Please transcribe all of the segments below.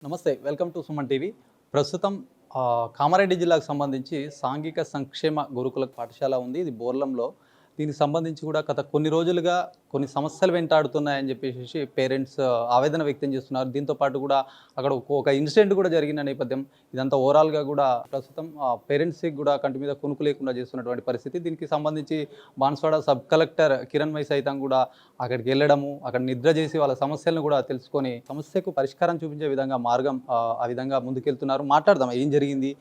నమస్తే. Welcome to Suman TV. ప్రస్తుతం కామారెడ్డి జిల్లాకు సంబంధించి సాంఘిక సంక్షేమ గురుకుల పాఠశాల ఉంది. ఇది బోర్లంలో. దీనికి సంబంధించి కూడా గత కొన్ని రోజులుగా కొన్ని సమస్యలు వెంటాడుతున్నాయని చెప్పేసి పేరెంట్స్ ఆవేదన వ్యక్తం చేస్తున్నారు. దీంతో పాటు కూడా అక్కడ ఒక ఇన్సిడెంట్ కూడా జరిగిన నేపథ్యం ఇదంతా ఓవరాల్‌గా కూడా ప్రస్తుతం పేరెంట్స్‌కి కూడా కంటి మీద కునుకు లేకుండా చేస్తున్నటువంటి పరిస్థితి. దీనికి సంబంధించి బాన్స్వాడ సబ్ కలెక్టర్ కిరణ్మయి సైతం కూడా అక్కడికి వెళ్ళడము, అక్కడ నిద్ర చేసి వాళ్ళ సమస్యలను కూడా తెలుసుకొని సమస్యకు పరిష్కారం చూపించే విధంగా మార్గం ఆ విధంగా ముందుకెళ్తున్నారు. మాట్లాడదాం ఏం జరిగింది?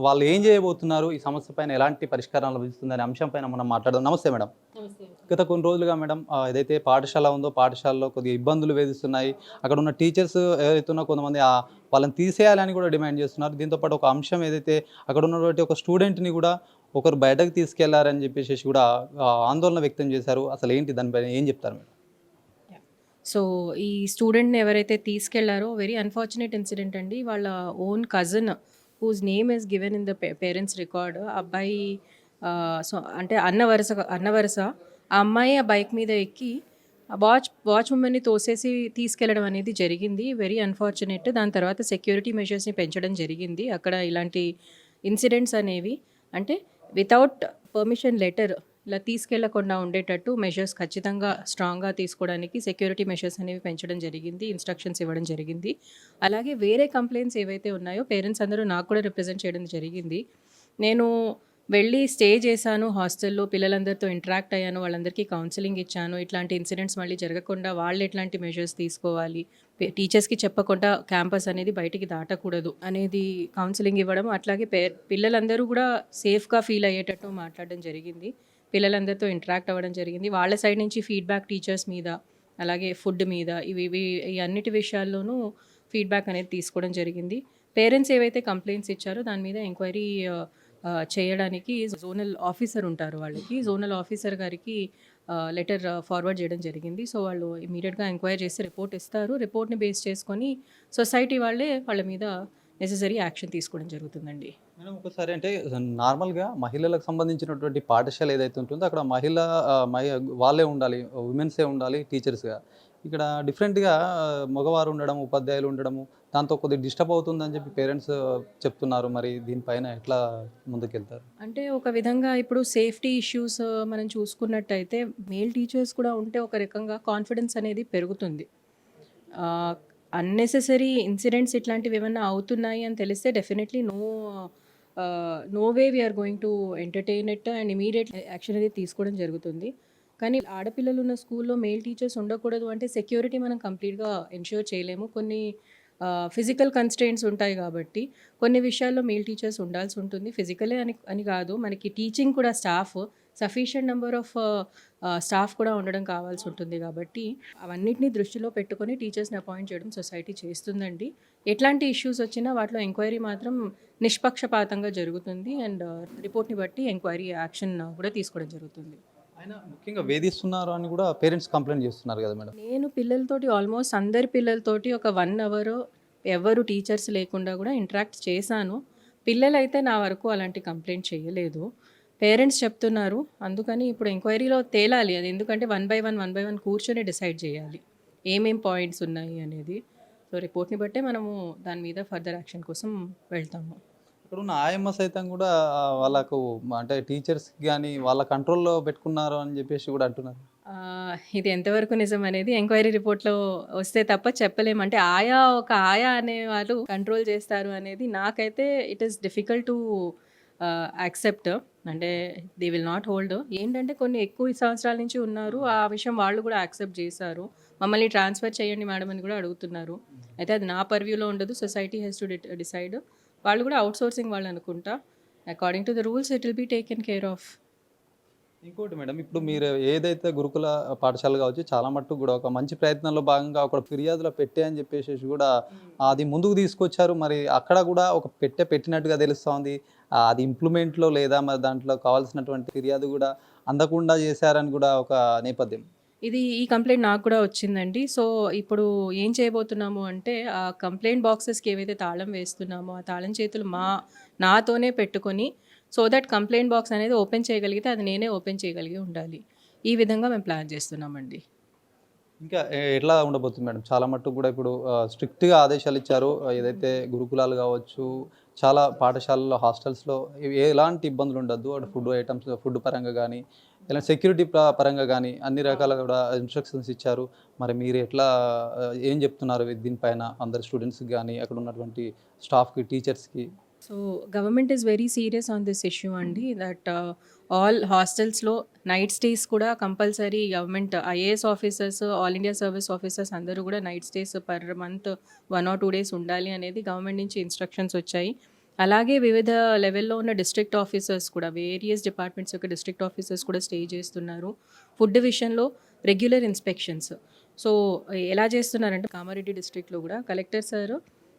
వాళ్ళు ఏం చేయబోతున్నారు? ఈ సమస్య పైన ఎలాంటి పరిష్కారం లభిస్తుందనే అంశం పైన మనం మాట్లాడదాం. నమస్తే మేడం. నమస్తే. గత కొన్ని రోజులుగా మేడం ఏదైతే పాఠశాల ఉందో పాఠశాలలో కొద్దిగా ఇబ్బందులు వేధిస్తున్నాయి. అక్కడ ఉన్న టీచర్స్ ఏదైతే ఉన్నారో కొంతమంది వాళ్ళని తీసేయాలని కూడా డిమాండ్ చేస్తున్నారు. దీంతో పాటు ఒక అంశం ఏదైతే అక్కడ ఉన్నటువంటి ఒక స్టూడెంట్‌ని కూడా ఒకరు బయటకు తీసుకెళ్లారని చెప్పేసి కూడా ఆందోళన వ్యక్తం చేశారు. అసలు ఏంటి దానిపైన ఏం చెప్తారు మేడం? సో, ఈ స్టూడెంట్‌ని ఎవరైతే తీసుకెళ్లారో వెరీ అన్‌ఫార్చునేట్ ఇన్సిడెంట్ అండి. వాళ్ళ own cousin whose name is given in the parents record. అబ్బాయి సో, అంటే అన్న వరుస. ఆ అమ్మాయి ఆ బైక్ మీద ఎక్కి ఆ వాచ్ వుమెన్‌ని తోసేసి తీసుకెళ్లడం అనేది జరిగింది. Very unfortunate. దాని తర్వాత సెక్యూరిటీ మెజర్స్‌ని పెంచడం జరిగింది. అక్కడ ఇలాంటి ఇన్సిడెంట్స్ అనేవి అంటే వితౌట్ పర్మిషన్ లెటర్ ఇలా తీసుకెళ్లకుండా ఉండేటట్టు మెజర్స్ ఖచ్చితంగా స్ట్రాంగ్‌గా తీసుకోవడానికి సెక్యూరిటీ మెజర్స్ అనేవి పెంచడం జరిగింది. ఇన్‌స్ట్రక్షన్స్ ఇవ్వడం జరిగింది. అలాగే వేరే కంప్లెయింట్స్ ఏవైతే ఉన్నాయో పేరెంట్స్ అందరూ నాకు కూడా రిప్రజెంట్ చేయడం జరిగింది. నేను వెళ్ళి స్టే చేశాను హాస్టల్‌లో. పిల్లలందరితో ఇంటరాక్ట్ అయ్యాను. వాళ్ళందరికీ కౌన్సెలింగ్ ఇచ్చాను. ఇట్లాంటి ఇన్సిడెంట్స్ మళ్ళీ జరగకుండా వాళ్ళు ఎట్లాంటి మెజర్స్ తీసుకోవాలి, టీచర్స్‌కి చెప్పకుండా క్యాంపస్ అనేది బయటికి దాటకూడదు అనేది కౌన్సెలింగ్ ఇవ్వడం. అట్లాగే పిల్లలందరూ కూడా సేఫ్‌గా ఫీల్ అయ్యేటట్టు మాట్లాడడం జరిగింది. పిల్లలందరితో ఇంటరాక్ట్ అవ్వడం జరిగింది. వాళ్ళ సైడ్ నుంచి ఫీడ్‌బ్యాక్ టీచర్స్ మీద, అలాగే ఫుడ్ మీద ఈ అన్నిటి విషయాల్లోనూ ఫీడ్‌బ్యాక్ అనేది తీసుకోవడం జరిగింది. పేరెంట్స్ ఏవైతే కంప్లెయింట్స్ ఇచ్చారో దాని మీద ఎంక్వైరీ చేయడానికి జోనల్ ఆఫీసర్ ఉంటారు వాళ్ళకి. జోనల్ ఆఫీసర్ గారికి లెటర్ ఫార్వర్డ్ చేయడం జరిగింది. సో, వాళ్ళు ఇమ్మీడియేట్‌గా ఎంక్వైరీ చేసి రిపోర్ట్ ఇస్తారు. రిపోర్ట్‌ని బేస్ చేసుకొని సొసైటీ వాళ్ళే వాళ్ళ మీద నెసెసరీ యాక్షన్ తీసుకోవడం జరుగుతుందండి. మేడం ఒకసారి అంటే నార్మల్‌గా మహిళలకు సంబంధించినటువంటి పాఠశాల ఏదైతే ఉంటుందో అక్కడ మహిళ వాళ్ళే ఉండాలి. విమెన్సే ఉండాలి టీచర్స్‌గా. ఇక్కడ డిఫరెంట్‌గా మగవారు ఉండడం, ఉపాధ్యాయులు ఉండడము దాంతో కొద్దిగా డిస్టర్బ్ అవుతుందని చెప్పి పేరెంట్స్ చెప్తున్నారు. మరి దీనిపైన ఎట్లా ముందుకెళ్తారు? అంటే ఒక విధంగా ఇప్పుడు సేఫ్టీ ఇష్యూస్ మనం చూసుకున్నట్టయితే మేల్ టీచర్స్ కూడా ఉంటే ఒక రకంగా కాన్ఫిడెన్స్ అనేది పెరుగుతుంది. అన్నెసెసరీ ఇన్సిడెంట్స్ ఇట్లాంటివి ఏమన్నా అవుతున్నాయి అని తెలిస్తే definitely no way we are going to entertain it and immediate action అనేది తీసుకోవడం జరుగుతుంది. కానీ ఆడపిల్లలు ఉన్న స్కూల్‌లో మేల్ టీచర్స్ ఉండకూడదు అంటే సెక్యూరిటీ మనం కంప్లీట్‌గా ఎన్ష్యూర్ చేయలేము. కొన్ని ఫిజికల్ కన్‌స్ట్రెయింట్స్ ఉంటాయి కాబట్టి కొన్ని విషయాల్లో మేల్ టీచర్స్ ఉండాల్సి ఉంటుంది. ఫిజికలే అని అని కాదు, మనకి టీచింగ్ కూడా staff sufficient number of staff కూడా ఉండడం కావాల్సి ఉంటుంది కాబట్టి అవన్నిటిని దృష్టిలో పెట్టుకొని టీచర్స్‌ని అపాయింట్ చేయడం సొసైటీ చేస్తుందండి. ఎట్లాంటి ఇష్యూస్ వచ్చినా వాటిలో ఎంక్వైరీ మాత్రం నిష్పక్షపాతంగా జరుగుతుంది అండ్ రిపోర్ట్‌ని బట్టి ఎంక్వైరీ యాక్షన్ కూడా తీసుకోవడం జరుగుతుంది. అయినా ముఖ్యంగా వేధిస్తున్నారు అని కూడా పేరెంట్స్ కంప్లెయింట్ చేస్తున్నారు కదా మేడం. నేను పిల్లలతోటి ఆల్మోస్ట్ అందరి పిల్లలతోటి ఒక 1 అవర్ ఎవరు టీచర్స్ లేకుండా కూడా ఇంటరాక్ట్ చేశాను. పిల్లలైతే నా వరకు అలాంటి కంప్లెయింట్ చేయలేదు. పేరెంట్స్ చెప్తున్నారు. అందుకని ఇప్పుడు ఎంక్వైరీలో తేలాలి అది. ఎందుకంటే వన్ బై వన్ కూర్చొని డిసైడ్ చేయాలి. ఏమేం పాయింట్స్ ఉన్నాయి అనేది. సో, రిపోర్ట్‌ని బట్టే మనము దాని మీద ఫర్దర్ యాక్షన్ కోసం వెళ్తాము. ఇక్కడున్న ఆయమ్మ సైతం కూడా వాళ్ళకు అంటే టీచర్స్‌కి గాని వాళ్ళ కంట్రోల్‌లో పెట్టుకున్నారు అని చెప్పేసి కూడా అంటున్నారు. ఇది ఎంతవరకు నిజం అనేది ఎంక్వైరీ రిపోర్ట్‌లో వస్తే తప్ప చెప్పలేము. అంటే ఒక ఆయా అనేవాళ్ళు కంట్రోల్ చేస్తారు అనేది నాకైతే it is difficult to accept. అంటే దే విల్ నాట్ హోల్డ్. ఏంటంటే కొన్ని ఎక్కువ సంవత్సరాల నుంచి ఉన్నారు. ఆ విషయం వాళ్ళు కూడా యాక్సెప్ట్ చేశారు. మమ్మల్ని ట్రాన్స్‌ఫర్ చేయండి మేడం అని కూడా అడుగుతున్నారు. అయితే అది నా పర్వ్యూలో ఉండదు. Society has to decide. వాళ్ళు కూడా ఔట్‌సోర్సింగ్ వాళ్ళు అనుకుంటా. According to the rules it will be taken care of. ఇంకోటి మేడం ఇప్పుడు మీరు ఏదైతే గురుకుల పాఠశాల కావచ్చు చాలా మట్టుకు కూడా ఒక మంచి ప్రయత్నంలో భాగంగా ఒక ఫిర్యాదులో పెట్టే అని చెప్పేసి కూడా అది ముందుకు తీసుకొచ్చారు. మరి అక్కడ కూడా ఒక పెట్టినట్టుగా తెలుస్తోంది. అది ఇంప్లిమెంట్‌లో లేదా మరి దాంట్లో కావాల్సినటువంటి ఫిర్యాదు కూడా అందకుండా చేశారని కూడా ఒక నేపథ్యం. ఈ కంప్లెయింట్ నాకు కూడా వచ్చిందండి. సో, ఇప్పుడు ఏం చేయబోతున్నాము అంటే, ఆ కంప్లెయింట్ బాక్సెస్‌కి ఏవైతే తాళం వేస్తున్నామో, ఆ తాళం చేతులు నాతోనే పెట్టుకొని, సో దట్ కంప్లెయింట్ బాక్స్ అనేది ఓపెన్ చేయగలిగితే అది నేనే ఓపెన్ చేయగలిగి ఉండాలి. ఈ విధంగా మేము ప్లాన్ చేస్తున్నామండి. ఇంకా ఎట్లా ఉండబోతుంది మేడం? చాలా మట్టుకు కూడా ఇప్పుడు స్ట్రిక్ట్‌గా ఆదేశాలు ఇచ్చారు. ఏదైతే గురుకులాలు కావచ్చు, చాలా పాఠశాలల్లో, హాస్టల్స్‌లో ఎలాంటి ఇబ్బందులు ఉండొద్దు. అటు ఫుడ్ ఐటెమ్స్, ఫుడ్ పరంగా గానీ, ఇలా సెక్యూరిటీ పరంగా గానీ అన్ని రకాలుగా కూడా ఇన్‌స్ట్రక్షన్స్ ఇచ్చారు. మరి మీరు ఎట్లా ఏం చెప్తున్నారు దీనిపైన అందరు స్టూడెంట్స్‌కి గానీ, అక్కడ ఉన్నటువంటి స్టాఫ్‌కి, టీచర్స్‌కి? So government is very serious on this issue అండి. దట్ ఆల్ హాస్టల్స్లో నైట్ స్టేస్ కూడా compulsory. Government IAS officers, all India service officers అందరూ కూడా night stays per month 1 or 2 days ఉండాలి అనేది గవర్నమెంట్ నుంచి ఇన్స్ట్రక్షన్స్ వచ్చాయి. అలాగే వివిధ లెవెల్లో ఉన్న డిస్ట్రిక్ట్ ఆఫీసర్స్ కూడా, వేరియస్ డిపార్ట్మెంట్స్ యొక్క డిస్ట్రిక్ట్ ఆఫీసర్స్ కూడా స్టే చేస్తున్నారు. ఫుడ్ విషయంలో రెగ్యులర్ ఇన్స్పెక్షన్స్. సో ఎలా చేస్తున్నారంటే కామారెడ్డి డిస్ట్రిక్ట్లో కూడా కలెక్టర్ సార్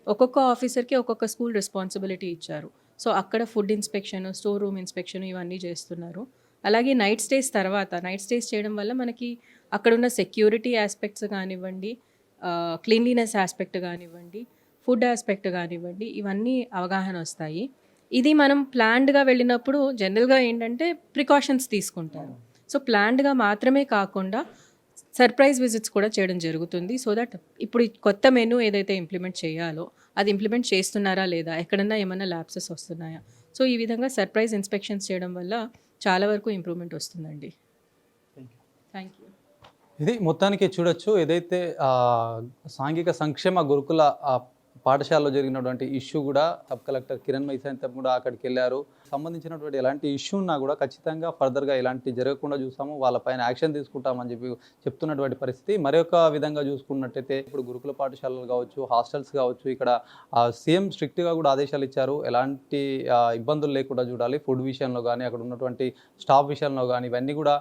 ఒక్కొక్క ఆఫీసర్కి ఒక్కొక్క స్కూల్ రెస్పాన్సిబిలిటీ ఇచ్చారు. సో అక్కడ food inspection, store room inspection ఇవన్నీ చేస్తున్నారు. అలాగే నైట్ స్టేస్ తర్వాత, నైట్ స్టేస్ చేయడం వల్ల మనకి అక్కడున్న సెక్యూరిటీ ఆస్పెక్ట్స్ కానివ్వండి, క్లీన్లీనెస్ ఆస్పెక్ట్ కానివ్వండి, ఫుడ్ ఆస్పెక్ట్ కానివ్వండి, ఇవన్నీ అవగాహన వస్తాయి. ఇది మనం ప్లాన్డ్గా వెళ్ళినప్పుడు జనరల్గా ఏంటంటే ప్రికాషన్స్ తీసుకుంటారు. సో ప్లాన్డ్గా మాత్రమే కాకుండా సర్ప్రైజ్ విజిట్స్ కూడా చేయడం జరుగుతుంది. సో దట్ ఇప్పుడు ఈ కొత్త మెనూ ఏదైతే ఇంప్లిమెంట్ చేయాలో అది ఇంప్లిమెంట్ చేస్తున్నారా లేదా, ఎక్కడన్నా ఏమైనా ల్యాప్సెస్ వస్తున్నాయా. సో ఈ విధంగా సర్ప్రైజ్ ఇన్స్పెక్షన్స్ చేయడం వల్ల చాలా వరకు ఇంప్రూవ్మెంట్ వస్తుందండి. Thank you. ఇది మొత్తానికి చూడొచ్చు. ఏదైతే సాంఘిక సంక్షేమ గురుకుల పాఠశాలలో జరిగినటువంటి ఇష్యూ కూడా సబ్ కలెక్టర్ కిరణ్ మైసంతం కూడా అక్కడికెళ్లారు. సంబంధించినటువంటి ఎలాంటి ఇష్యూ ఉన్నా కూడా ఖచ్చితంగా ఫర్దర్‌గా ఎలాంటి జరగకుండా చూస్తాము, వాళ్ళపైన యాక్షన్ తీసుకుంటామని చెప్పి చెప్తున్నటువంటి పరిస్థితి. మరొక విధంగా చూసుకున్నట్టయితే ఇప్పుడు గురుకుల పాఠశాలలు కావచ్చు, హాస్టల్స్ కావచ్చు, ఇక్కడ సీఎం స్ట్రిక్ట్‌గా కూడా ఆదేశాలు ఇచ్చారు. ఎలాంటి ఇబ్బందులు లేకుండా చూడాలి. ఫుడ్ విషయంలో కానీ, అక్కడ ఉన్నటువంటి స్టాఫ్ విషయంలో కానీ, ఇవన్నీ కూడా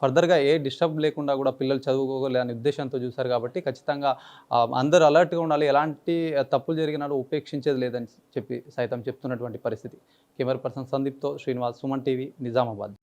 ఫర్దర్‌గా ఏ డిస్టర్బ్ లేకుండా కూడా పిల్లలు చదువుకోగలే అనే ఉద్దేశంతో చూశారు కాబట్టి ఖచ్చితంగా అందరూ అలర్ట్‌గా ఉండాలి. ఎలాంటి తప్పులు జరిగినా ఉపేక్షించేది లేదని చెప్పి సైతం చెప్తున్నటువంటి పరిస్థితి. కెమెరా పర్సన్ సందీప్‌తో శ్రీనివాస్, సుమన్ టీవీ, నిజామాబాద్.